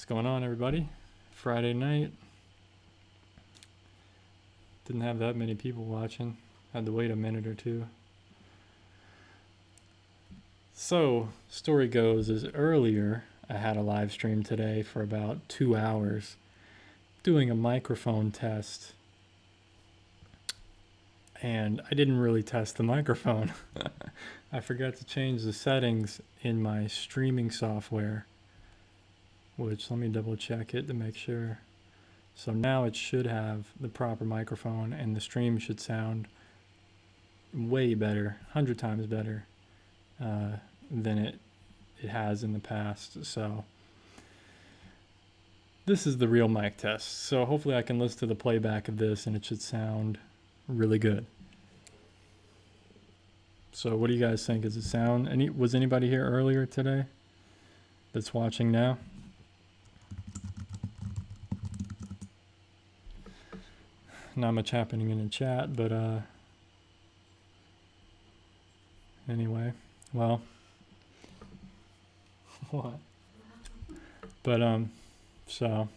going on, everybody? Friday night. Didn't have that many people watching. Had to wait a minute or two. So, story goes is earlier I had a live stream today for about 2 hours doing a microphone test. And I didn't really test the microphone. I forgot to change the settings in my streaming software, which let me double check it to make sure. So now it should have the proper microphone and the stream should sound way better, 100 times better than it has in the past. So this is the real mic test. So hopefully I can listen to the playback of this and it should sound really good. So what do you guys think? Does it sound, was anybody here earlier today that's watching now? Not much happening in the chat, but anyway, well, what? But so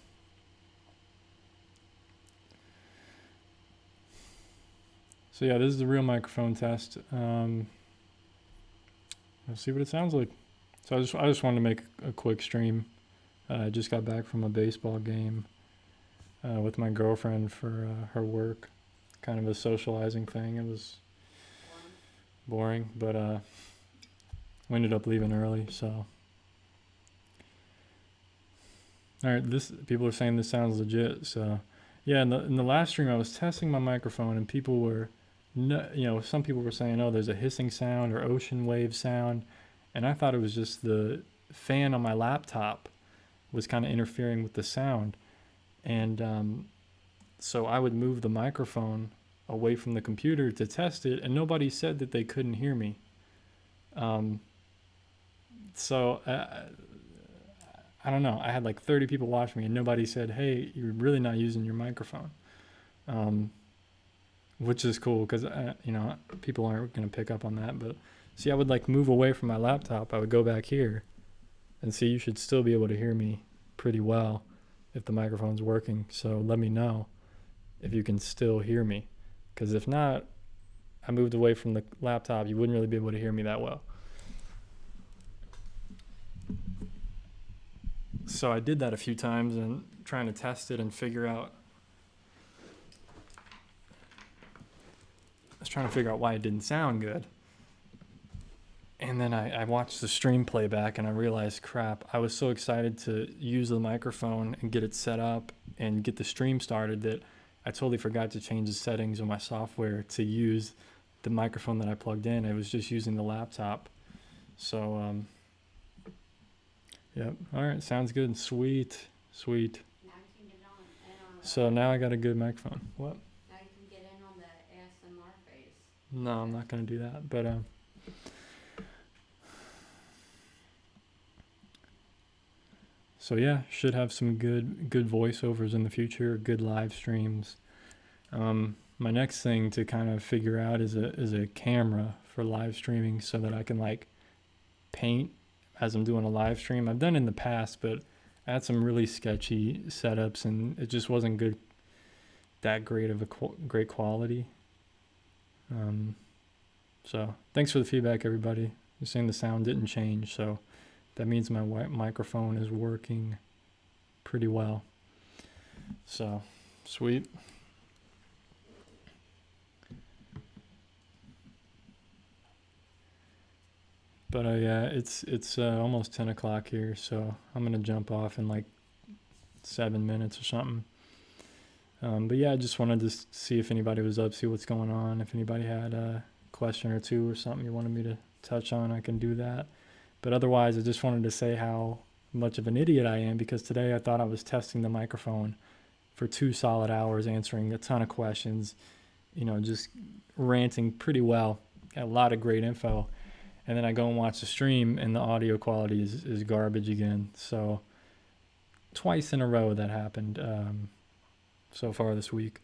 yeah, this is the real microphone test. Let's see what it sounds like. So I just wanted to make a quick stream. I just got back from a baseball game with my girlfriend for her work, kind of a socializing thing. It was boring, but we ended up leaving early. So, all right, people are saying this sounds legit. So, yeah, in the last stream, I was testing my microphone, and people were, some people were saying, "Oh, there's a hissing sound or ocean wave sound," and I thought it was just the fan on my laptop was kind of interfering with the sound. And so I would move the microphone away from the computer to test it, and nobody said that they couldn't hear me. So I don't know. I had like 30 people watch me, and nobody said, "Hey, you're really not using your microphone," which is cool because people aren't going to pick up on that. But see, I would like move away from my laptop. I would go back here, and see, you should still be able to hear me pretty well if the microphone's working. So let me know if you can still hear me, because if not, I moved away from the laptop, you wouldn't really be able to hear me that well. So I did that a few times and trying to test it and figure out, why it didn't sound good. And then I watched the stream playback and I realized, crap, I was so excited to use the microphone and get it set up and get the stream started that I totally forgot to change the settings on my software to use the microphone that I plugged in. I was just using the laptop. So, yep. All right. Sounds good. Sweet. Now you can get on So now I got a good microphone. What? Now you can get in on the ASMR phase. No, I'm not going to do that. But, so yeah, should have some good voiceovers in the future, good live streams. My next thing to kind of figure out is a camera for live streaming so that I can like paint as I'm doing a live stream. I've done it in the past, but I had some really sketchy setups and it just wasn't that great of a great quality. So thanks for the feedback, everybody. You're saying the sound didn't change, so that means my microphone is working pretty well. So, sweet. But it's almost 10 o'clock here, so I'm going to jump off in like 7 minutes or something. But yeah, I just wanted to see if anybody was up, see what's going on. If anybody had a question or two or something you wanted me to touch on, I can do that. But otherwise, I just wanted to say how much of an idiot I am, because today I thought I was testing the microphone for 2 solid hours, answering a ton of questions, just ranting pretty well, got a lot of great info. And then I go and watch the stream and the audio quality is garbage again. So twice in a row that happened so far this week.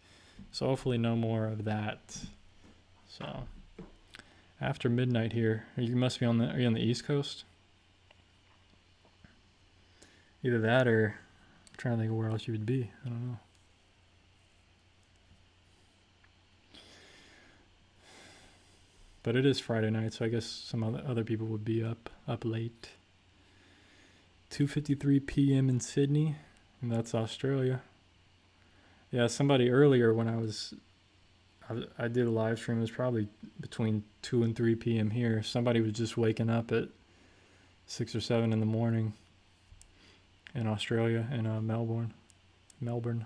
So hopefully no more of that. So after midnight here, you must be are you on the East Coast? Either that or trying to think of where else you would be. I don't know. But it is Friday night, so I guess some other people would be up late. 2:53 p.m. in Sydney, and that's Australia. Yeah, somebody earlier when I did a live stream, it was probably between 2 and 3 p.m. here. Somebody was just waking up at 6 or 7 in the morning in Australia, in Melbourne.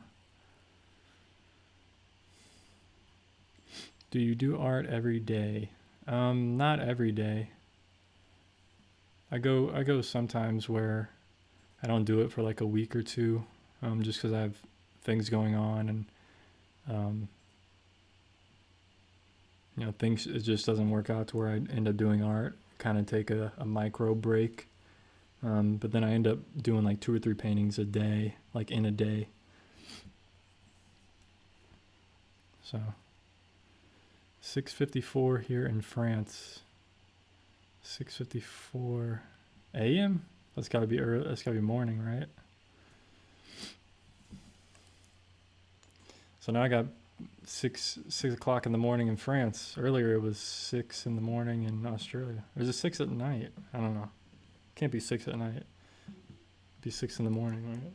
Do you do art every day? Not every day. I go sometimes where I don't do it for like a week or two, just because I have things going on, and things, it just doesn't work out to where I end up doing art. Kind of take a micro break, but then I end up doing like 2 or 3 paintings a day, like in a day. So 6:54 here in France. 6:54 a.m. That's gotta be early. That's gotta be morning, right? So now I got 6 o'clock in the morning in France. Earlier it was 6 in the morning in Australia. Or is it 6 at night? I don't know. Can't be 6 at night. It'd be 6 in the morning, right?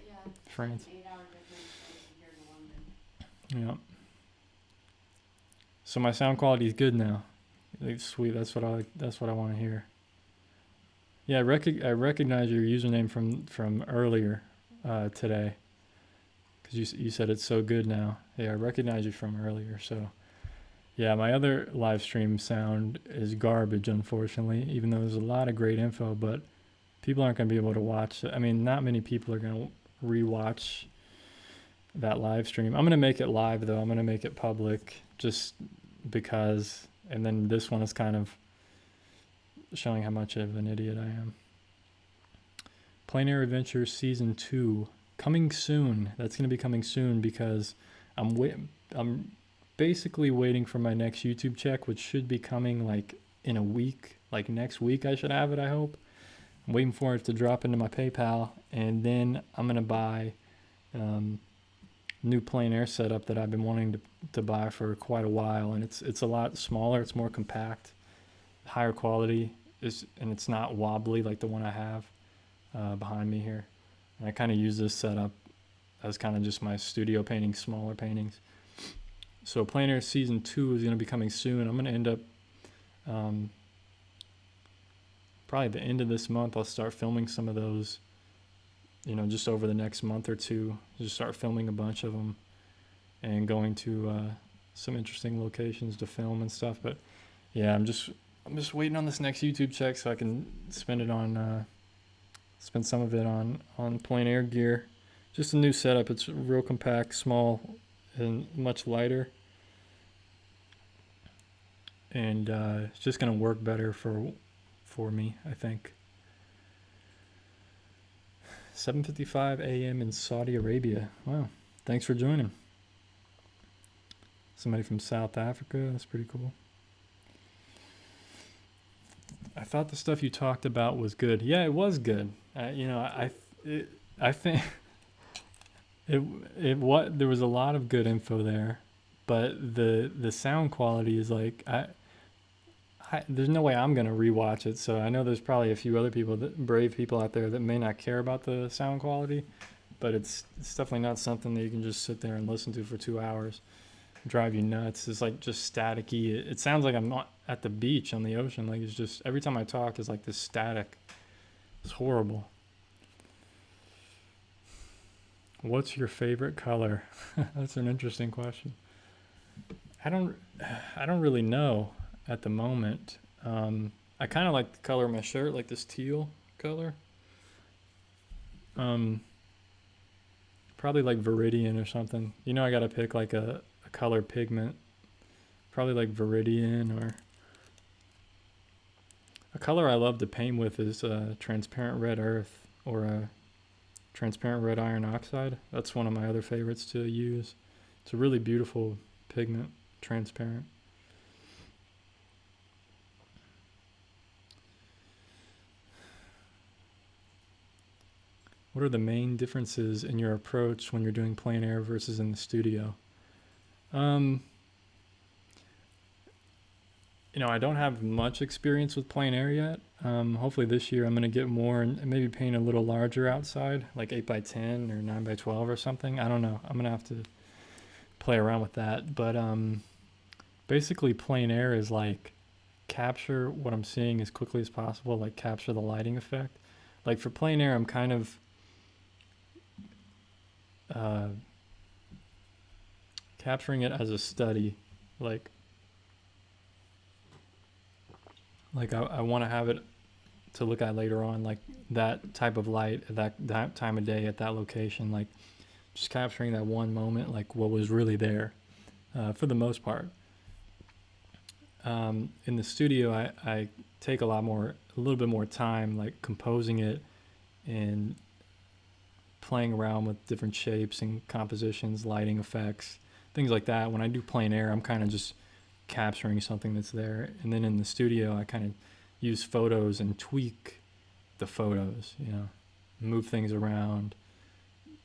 Yeah. France. 8-hour difference here to London. Yeah. So my sound quality is good now. Like, sweet. That's what I want to hear. Yeah, I recognize your username from earlier today, because you said it's so good now. Yeah, I recognize you from earlier. So yeah, my other live stream sound is garbage, unfortunately. Even though there's a lot of great info, but people aren't going to be able to watch. I mean, not many people are going to rewatch that live stream. I'm going to make it live though. I'm going to make it public just because. And then this one is kind of showing how much of an idiot I am. Plein Air Adventure Season 2 coming soon. That's going to be coming soon because I'm basically waiting for my next YouTube check, which should be coming like in a week. Like next week I should have it, I hope. I'm waiting for it to drop into my PayPal, and then I'm going to buy new plein air setup that I've been wanting to buy for quite a while, and it's a lot smaller, it's more compact, higher quality, and it's not wobbly like the one I have behind me here. And I kind of use this setup as kind of just my studio painting, smaller paintings. So Plein Air Season 2 is going to be coming soon. I'm going to end up probably at the end of this month I'll start filming some of those, just over the next month or two. Just start filming a bunch of them and going to some interesting locations to film and stuff. But yeah, I'm just waiting on this next YouTube check so I can spend some of it on plein air gear. Just a new setup. It's real compact, small, and much lighter. And it's just gonna work better for me, I think. 7:55 a.m. in Saudi Arabia. Wow, thanks for joining. Somebody from South Africa. That's pretty cool. I thought the stuff you talked about was good. Yeah, it was good. I think there was a lot of good info there, but the sound quality is like there's no way I'm gonna rewatch it. So I know there's probably a few other brave people out there that may not care about the sound quality, but it's definitely not something that you can just sit there and listen to for 2 hours. Drive you nuts. It's like just staticky. It sounds like I'm not at the beach on the ocean. Like it's just every time I talk, it's like this static. It's horrible. What's your favorite color? That's an interesting question. I don't really know at the moment. I kind of like the color of my shirt, like this teal color. Probably like Viridian or something. I gotta pick like a color pigment. Probably like Viridian, or a color I love to paint with is transparent red earth or a transparent red iron oxide. That's one of my other favorites to use. It's a really beautiful pigment, transparent. what are the main differences in your approach when you're doing plein air versus in the studio? I don't have much experience with plein air yet. Hopefully this year I'm going to get more and maybe paint a little larger outside, like 8 by 10 or 9 by 12 or something. I don't know. I'm going to have to play around with that. But basically plein air is like capture what I'm seeing as quickly as possible, like capture the lighting effect. Like for plein air, I'm kind of capturing it as a study. Like I want to have it to look at later on, like that type of light at that time of day at that location, like just capturing that one moment, like what was really there, for the most part. In the studio, I take a little bit more time, like composing it and playing around with different shapes and compositions, lighting effects, things like that. When I do plein air, I'm kind of just capturing something that's there. And then in the studio, I kind of use photos and tweak the photos, move things around,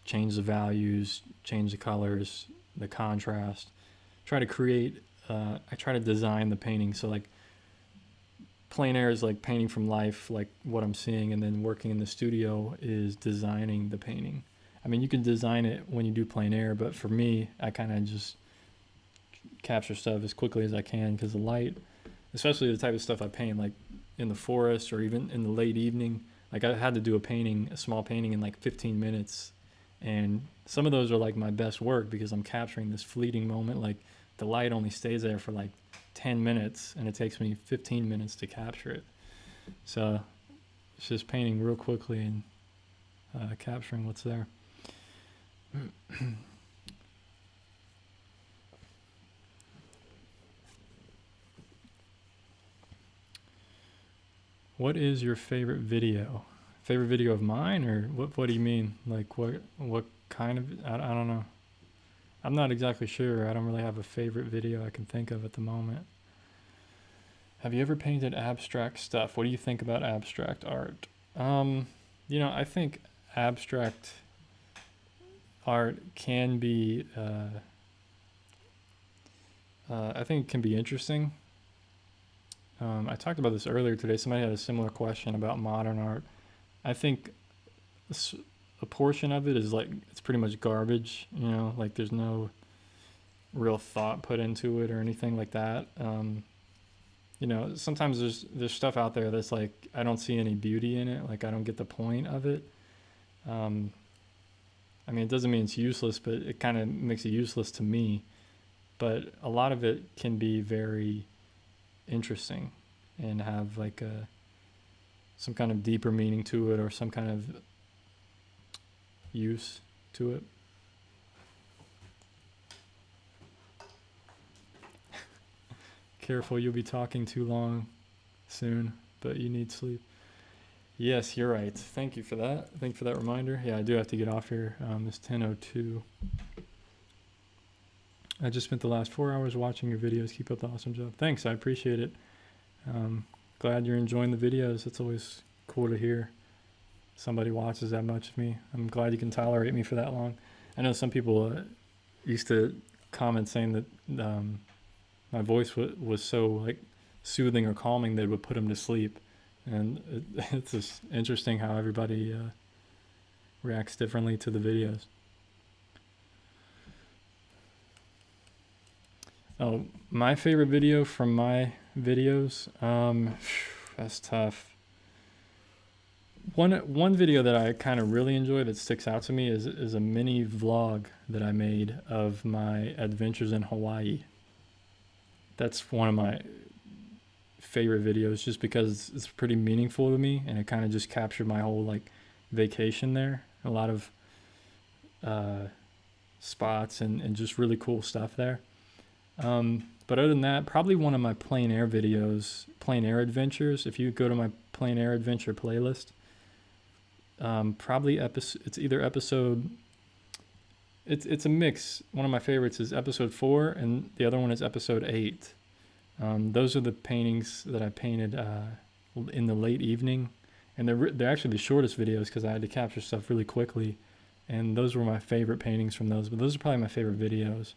change the values, change the colors, the contrast, try to create, I try to design the painting. So like plein air is like painting from life, like what I'm seeing, and then working in the studio is designing the painting. I mean, you can design it when you do plein air, but for me, I kind of just capture stuff as quickly as I can because the light, especially the type of stuff I paint, like in the forest or even in the late evening, like I had to do a small painting in like 15 minutes. And some of those are like my best work because I'm capturing this fleeting moment. Like the light only stays there for like 10 minutes and it takes me 15 minutes to capture it. So it's just painting real quickly and capturing what's there. What is your favorite video? Favorite video of mine, or what do you mean? Like what kind of, I don't know. I'm not exactly sure. I don't really have a favorite video I can think of at the moment. Have you ever painted abstract stuff? What do you think about abstract art? I think abstract art can be, I think it can be interesting. I talked about this earlier today. Somebody had a similar question about modern art. I think a portion of it is like, it's pretty much garbage, like there's no real thought put into it or anything like that. Sometimes there's stuff out there that's like, I don't see any beauty in it. Like I don't get the point of it. It doesn't mean it's useless, but it kind of makes it useless to me. But a lot of it can be very interesting and have like some kind of deeper meaning to it or some kind of use to it. Careful, you'll be talking too long soon, but you need sleep. Yes, you're right. Thank you for that. Thank you for that reminder. Yeah, I do have to get off here. It's 10:02. I just spent the last 4 hours watching your videos. Keep up the awesome job. Thanks, I appreciate it. Glad you're enjoying the videos. It's always cool to hear somebody watches that much of me. I'm glad you can tolerate me for that long. I know some people used to comment saying that my voice was so like soothing or calming that it would put them to sleep. And it's just interesting how everybody reacts differently to the videos. Oh, my favorite video from my videos? That's tough. One video that I kind of really enjoy that sticks out to me is a mini vlog that I made of my adventures in Hawaii. That's one of my favorite videos just because it's pretty meaningful to me and it kind of just captured my whole like vacation there. A lot of spots and just really cool stuff there. But other than that, probably one of my plein air videos, plein air adventures. If you go to my plein air adventure playlist, probably it's either episode, it's a mix. One of my favorites is episode 4 and the other one is episode 8. Those are the paintings that I painted in the late evening and they're actually the shortest videos because I had to capture stuff really quickly, and those were my favorite paintings from those. But those are probably my favorite videos.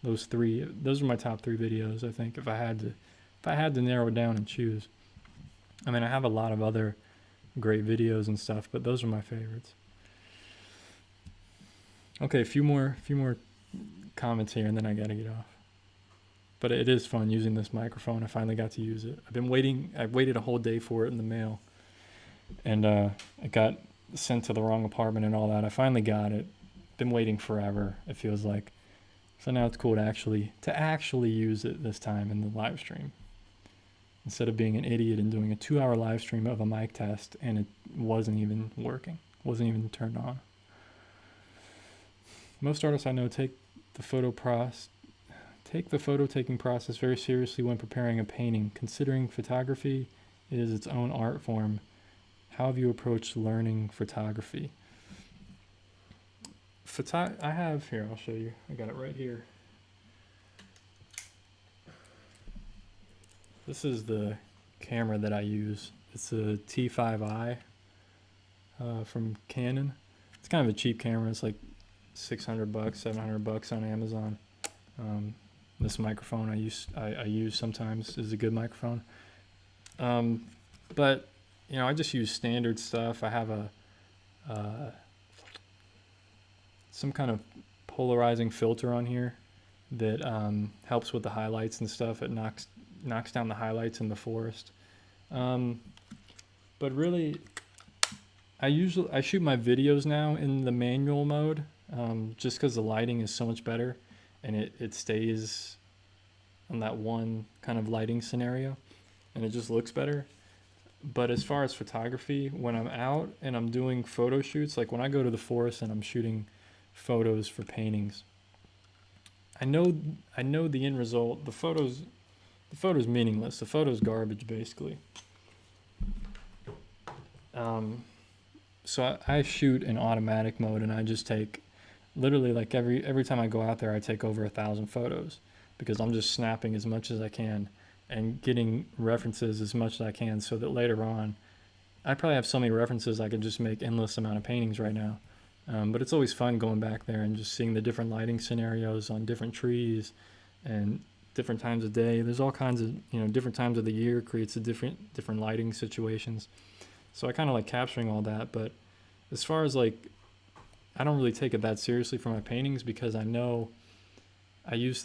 Those are my top 3 videos, I think, if I had to narrow it down and choose. I mean, I have a lot of other great videos and stuff, but those are my favorites. Okay, a few more comments here, and then I gotta get off. But it is fun using this microphone. I finally got to use it. I waited a whole day for it in the mail, and it got sent to the wrong apartment and all that. I finally got it. Been waiting forever, it feels like. So now it's cool to actually use it this time in the live stream, instead of being an idiot and doing a 2-hour live stream of a mic test and it wasn't even working, wasn't even turned on. Most artists I know take the photo taking process very seriously when preparing a painting. Considering photography is its own art form, how have you approached learning photography? I have here, I'll show you. I got it right here. This is the camera that I use. It's a T5i from Canon. It's kind of a cheap camera. It's like $600, $700 on Amazon. This microphone I use sometimes is a good microphone. But you know, I just use standard stuff. I have some kind of polarizing filter on here that helps with the highlights and stuff. It knocks down the highlights in the forest. But really, I shoot my videos now in the manual mode, just because the lighting is so much better, and it stays on that one kind of lighting scenario, and it just looks better. But as far as photography, when I'm out and I'm doing photo shoots, like when I go to the forest and I'm shooting photos for paintings, I know the end result. The photo's meaningless. The photo's garbage, basically. So I shoot in automatic mode, and I just take literally, like, every time I go out there, I take over 1,000 photos, because I'm just snapping as much as I can and getting references as much as I can, so that later on, I probably have so many references I could just make endless amount of paintings right now. But it's always fun going back there and just seeing the different lighting scenarios on different trees and different times of day. There's all kinds of, different times of the year creates a different lighting situations. So I kind of like capturing all that. But as far as like, I don't really take it that seriously for my paintings, because I know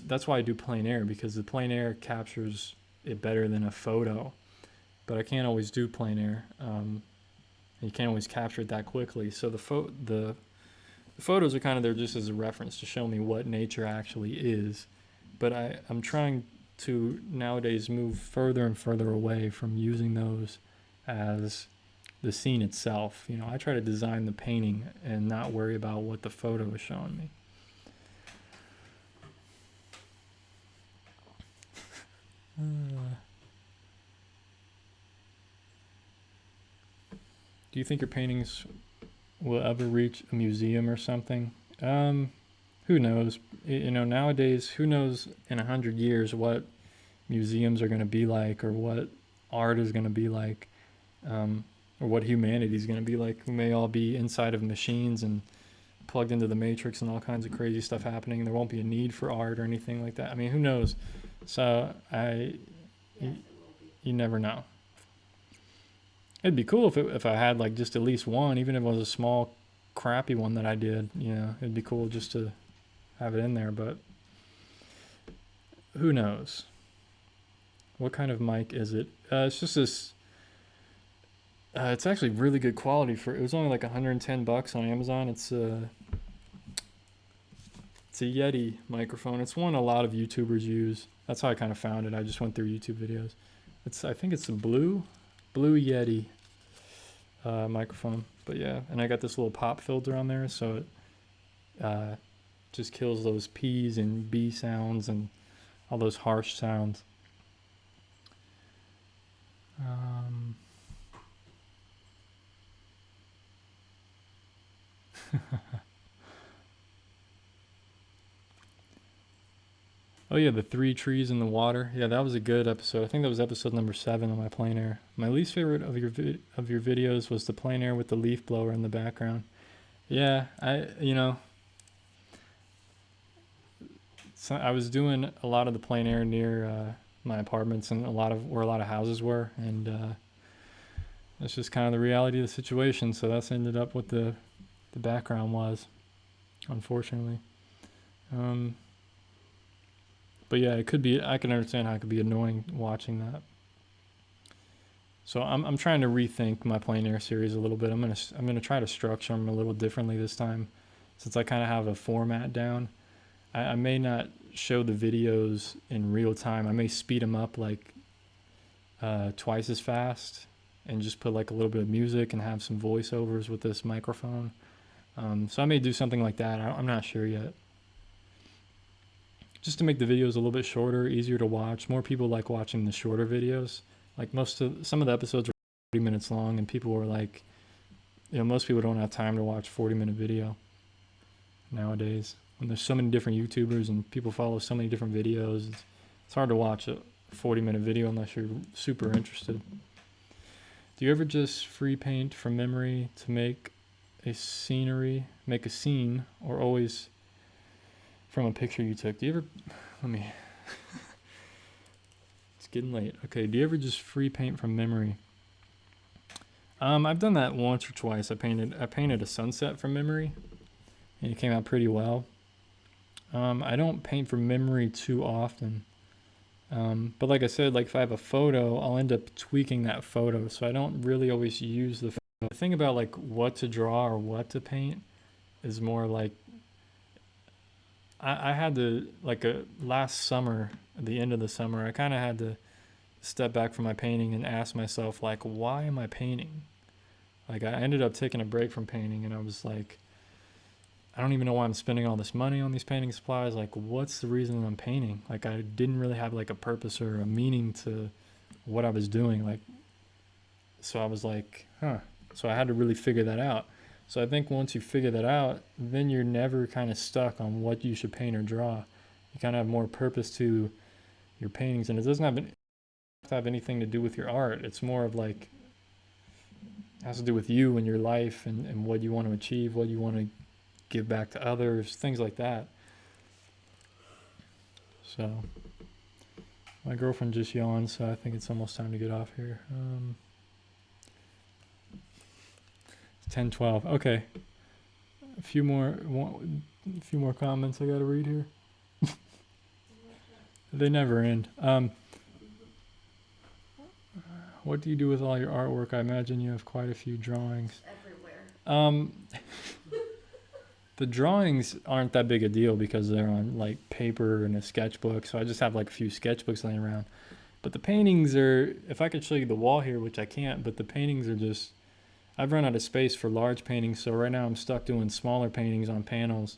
that's why I do plein air, because the plein air captures it better than a photo. But I can't always do plein air. You can't always capture it that quickly. So the photos are kind of there just as a reference to show me what nature actually is. But I'm trying to nowadays move further and further away from using those as the scene itself. I try to design the painting and not worry about what the photo is showing me. Do you think your paintings will ever reach a museum or something? Who knows? Nowadays, who knows in 100 years what museums are going to be like, or what art is going to be like, or what humanity is going to be like. We may all be inside of machines and plugged into the matrix and all kinds of crazy stuff happening. There won't be a need for art or anything like that. I mean, who knows? So you never know. It'd be cool if I had like just at least one, even if it was a small, crappy one that I did. It'd be cool just to have it in there. But who knows? What kind of mic is it? It's just this. It's actually really good quality it was only like $110 on Amazon. It's a Yeti microphone. It's one a lot of YouTubers use. That's how I kind of found it. I just went through YouTube videos. I think it's a Blue Yeti microphone. But yeah, and I got this little pop filter on there, so it just kills those P's and B sounds and all those harsh sounds. Oh yeah, the three trees in the water. Yeah, that was a good episode. I think that was episode number 7 on my plein air. My least favorite of your videos was the plein air with the leaf blower in the background. Yeah, so I was doing a lot of the plein air near my apartments and where a lot of houses were, and that's just kind of the reality of the situation. So that's ended up what the background was, unfortunately. But yeah, it could be. I can understand how it could be annoying watching that. So I'm trying to rethink my plein air series a little bit. I'm gonna try to structure them a little differently this time, since I kind of have a format down. I may not show the videos in real time. I may speed them up like twice as fast, and just put like a little bit of music and have some voiceovers with this microphone. So I may do something like that. I'm not sure yet. Just to make the videos a little bit shorter, easier to watch. More people like watching the shorter videos. Like some of the episodes are 40 minutes long, and people were like, most people don't have time to watch 40-minute video nowadays. When there's so many different YouTubers and people follow so many different videos, it's hard to watch a 40-minute video unless you're super interested. Do you ever just free paint from memory to make a scene, or always from a picture you took? Do you ever, it's getting late. Okay, do you ever just free paint from memory? I've done that once or twice. I painted a sunset from memory, and it came out pretty well. I don't paint from memory too often. But like I said, like if I have a photo, I'll end up tweaking that photo. So I don't really always use the photo. The thing about like what to draw or what to paint is more like, I had to, like last summer, at the end of the summer, I kind of had to step back from my painting and ask myself, like, why am I painting? Like I ended up taking a break from painting, and I was like, I don't even know why I'm spending all this money on these painting supplies. Like, what's the reason I'm painting? Like, I didn't really have like a purpose or a meaning to what I was doing. Like, so I was like, So I had to really figure that out. So I think once you figure that out, then you're never kind of stuck on what you should paint or draw. You kind of have more purpose to your paintings, and it doesn't have to have anything to do with your art. It's more of like, it has to do with you and your life and what you want to achieve, what you want to give back to others, things like that. So my girlfriend just yawned, so I think it's almost time to get off here. 10:12. Okay, a few more comments I gotta read here. They never end. What do you do with all your artwork? I imagine you have quite a few drawings. Everywhere. The drawings aren't that big a deal because they're on like paper and a sketchbook, so I just have like a few sketchbooks laying around. But the paintings are, if I could show you the wall here, which I can't, but the paintings are just, I've run out of space for large paintings, so right now I'm stuck doing smaller paintings on panels,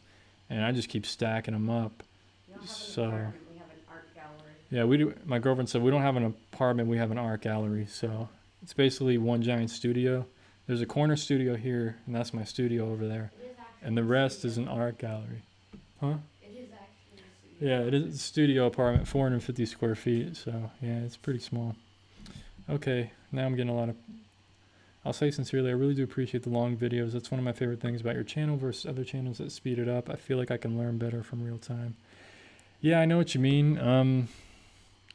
and I just keep stacking them up. We don't have an So apartment, we have an art gallery. yeah, we do. My girlfriend said we don't have an apartment, we have an art gallery, so it's basically one giant studio. There's a corner studio here, and that's my studio over there. It is actually And the a rest studio. is an art gallery. Huh? It is actually a studio. Yeah, it is a studio apartment, 450 square feet. So, yeah, it's pretty small. Okay, now I'm getting a lot of... I'll say sincerely, I really do appreciate the long videos. That's one of my favorite things about your channel versus other channels that speed it up. I feel like I can learn better from real time. Yeah, I know what you mean.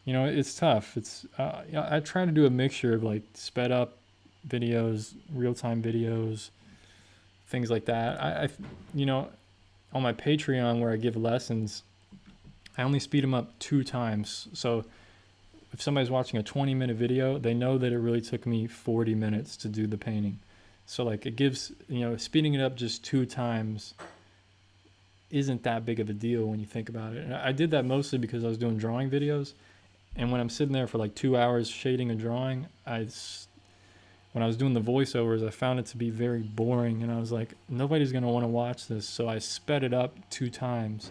It's tough. I try to do a mixture of like sped up videos, real-time videos, things like that. On my Patreon where I give lessons, I only speed them up 2 times. So if somebody's watching a 20-minute video, they know that it really took me 40 minutes to do the painting. So like it gives, speeding it up just 2 times isn't that big of a deal when you think about it. And I did that mostly because I was doing drawing videos. And when I'm sitting there for like 2 hours shading a drawing, when I was doing the voiceovers, I found it to be very boring, and I was like, nobody's going to want to watch this, so I sped it up 2 times,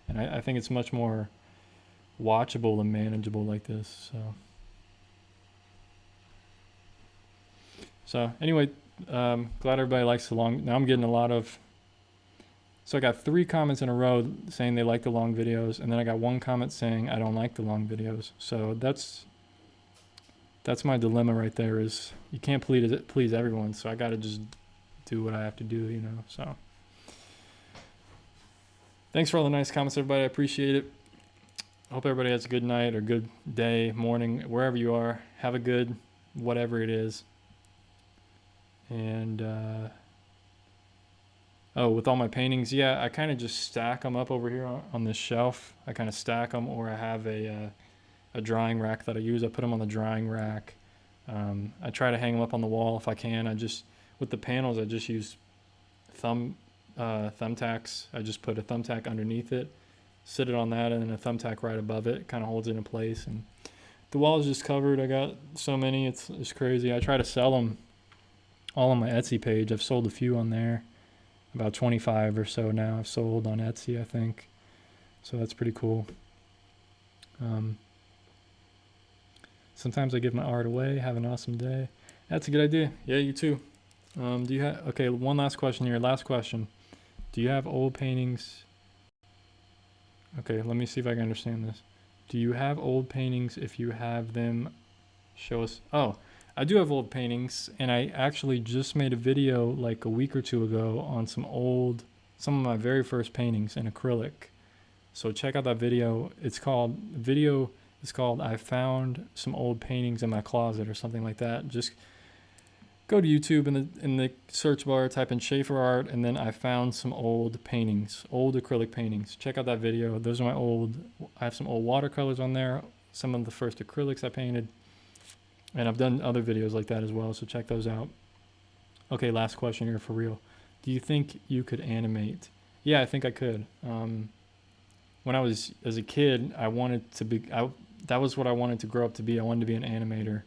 and I think it's much more watchable and manageable like this. So anyway, glad everybody likes the long... Now I'm getting a lot of... So I got 3 comments in a row saying they like the long videos, and then I got 1 comment saying I don't like the long videos. So that's my dilemma right there. Is you can't please everyone, so I got to just do what I have to do, you know. So thanks for all the nice comments, everybody. I appreciate it. I hope everybody has a good night or good day, morning, wherever you are. Have a good whatever it is. And oh, with all my paintings, yeah, I kind of just stack them up over here on this shelf. I kind of stack them, or I have a drying rack that I use. I put them on the drying rack. I try to hang them up on the wall if I can. With the panels, I just use thumbtacks. I just put a thumbtack underneath it, sit it on that, and then a thumbtack right above it. Kind of holds it in place. And the wall is just covered. I got so many, it's crazy. I try to sell them all on my Etsy page. I've sold a few on there. About 25 or so now I've sold on Etsy, I think. So that's pretty cool. Sometimes I give my art away. Have an awesome day. That's a good idea. Yeah, you too. Do you have, okay, one last question here. Last question. Do you have old paintings? Okay, let me see if I can understand this. Do you have old paintings? If you have them, show us. Oh, I do have old paintings, and I actually just made a video like a week or 2 ago on some of my very first paintings in acrylic. So check out that video. It's called I Found Some Old Paintings in My Closet or something like that. Just go to YouTube in the search bar, type in Schaefer Art, and then I found some old paintings, old acrylic paintings. Check out that video. Those are I have some old watercolors on there, some of the first acrylics I painted. And I've done other videos like that as well, so check those out. Okay, last question here for real. Do you think you could animate? Yeah, I think I could. When I was as a kid, that was what I wanted to grow up to be. I wanted to be an animator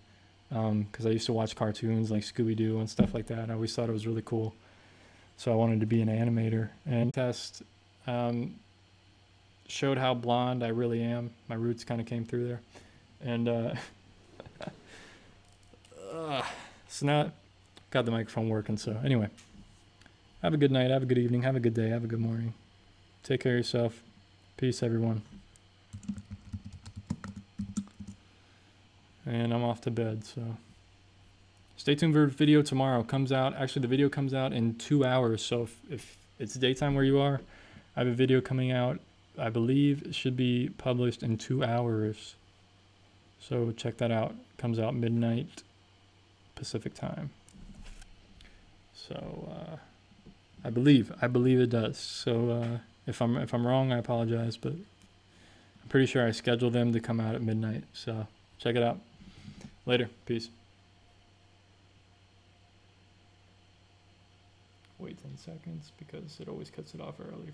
because I used to watch cartoons like Scooby-Doo and stuff like that. I always thought it was really cool. So I wanted to be an animator. And test showed how blonde I really am. My roots kind of came through there. And so now got the microphone working. So anyway, have a good night, have a good evening, have a good day, have a good morning. Take care of yourself. Peace, everyone. And I'm off to bed, so stay tuned for the video tomorrow. Comes out, actually the video comes out in 2 hours. So if it's daytime where you are, I have a video coming out, I believe it should be published in 2 hours. So check that out. Comes out midnight Pacific time. So I believe it does. So if I'm wrong, I apologize, but I'm pretty sure I scheduled them to come out at midnight. So check it out. Later. Peace. Wait 10 seconds because it always cuts it off early.